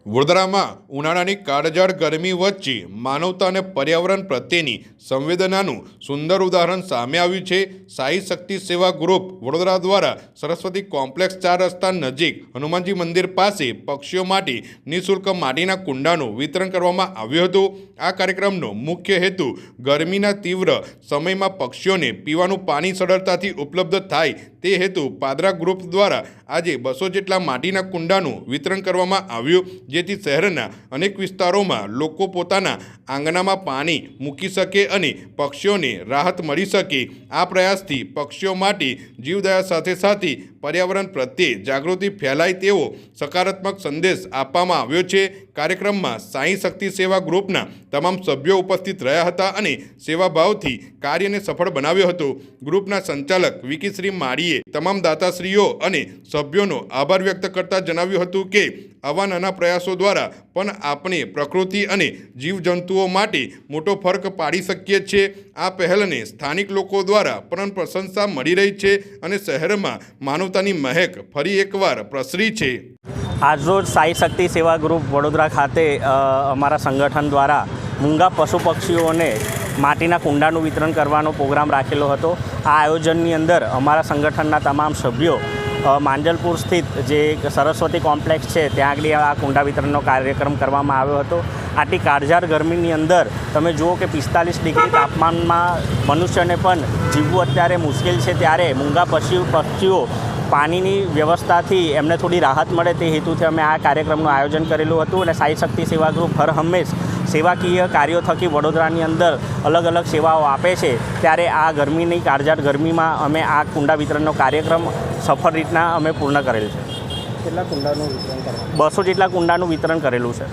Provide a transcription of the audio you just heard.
વડોદરામાં ઉનાળાની કાળઝાળ ગરમી વચ્ચે માનવતા અને પર્યાવરણ પ્રત્યેની સંવેદનાનું સુંદર ઉદાહરણ સામે આવ્યું છે। સાઈ શક્તિ સેવા ગ્રુપ વડોદરા દ્વારા સરસ્વતી કોમ્પ્લેક્સ 4 રસ્તા નજીક હનુમાનજી મંદિર પાસે પક્ષીઓ માટે નિઃશુલ્ક માટીના કુંડાનું વિતરણ કરવામાં આવ્યું હતું। આ કાર્યક્રમનો મુખ્ય હેતુ ગરમીના તીવ્ર સમયમાં પક્ષીઓને પીવાનું પાણી સરળતાથી ઉપલબ્ધ થાય તે હેતુ પાદરા ગ્રુપ દ્વારા આજે 200 જેટલા માટીના કુંડાનું વિતરણ કરવામાં આવ્યું, જેથી શહેરના અનેક વિસ્તારોમાં લોકો પોતાના આંગણામાં પાણી મૂકી શકે અને પક્ષીઓને રાહત મળી શકે। આ પ્રયાસથી પક્ષીઓ માટે જીવદયા સાથે સાથે પર્યાવરણ પ્રત્યે જાગૃતિ ફેલાય તેવો સકારાત્મક સંદેશ આપવામાં આવ્યો છે। કાર્યક્રમમાં સાઈ શક્તિ સેવા ગ્રુપના તમામ સભ્યો ઉપસ્થિત રહ્યા હતા અને સેવાભાવથી કાર્યને સફળ બનાવ્યો હતો। ગ્રુપના સંચાલક વિકીશ્રી માળીએ તમામ દાતાશ્રીઓ અને સભ્યોનો આભાર વ્યક્ત કરતા જણાવ્યું હતું કે આવા નાના પ્રયાસો દ્વારા પણ આપણે પ્રકૃતિ અને જીવજંતુઓ માટે મોટો ફરક પાડી શકીએ છીએ। આ પહેલને સ્થાનિક લોકો દ્વારા પણ પ્રશંસા મળી રહી છે અને શહેરમાં માનવતાની મહેક ફરી એકવાર પ્રસરી છે। આજરોજ સાઈ શક્તિ સેવા ગ્રુપ વડોદરા ખાતે અમારા સંગઠન દ્વારા મૂંગા પશુ પક્ષીઓને માટીના કુંડાનું વિતરણ કરવાનો પ્રોગ્રામ રાખેલો હતો। આ આયોજનની અંદર અમારા સંગઠનના તમામ સભ્યો માંજલપુર સ્થિત જે સરસ્વતી કોમ્પ્લેક્સ છે ત્યાં આગળ આ કુંડા વિતરણનો કાર્યક્રમ કરવામાં આવ્યો હતો। આટલી કાળઝાળ ગરમીની અંદર તમે જુઓ કે 45 ડિગ્રી તાપમાનમાં મનુષ્યને પણ જીવવું અત્યારે મુશ્કેલ છે, ત્યારે મૂંગા પક્ષીઓ પાણીની વ્યવસ્થાથી એમને થોડી રાહત મળે તે હેતુથી અમે આ કાર્યક્રમનું આયોજન કરેલું હતું અને સાઈ શક્તિ સેવા ગ્રુપ હર હંમેશ સેવાકીય કાર્યો થકી વડોદરાની અંદર અલગ અલગ સેવાઓ આપે છે। ત્યારે આ ગરમીની કાળઝાળ ગરમીમાં અમે આ કુંડા વિતરણનો કાર્યક્રમ સફળ રીતના અમે પૂર્ણ કરેલ છે। કેટલા કુંડાનું વિતરણ કરવામાં? 200 જેટલા કુંડાનું વિતરણ કરેલું છે।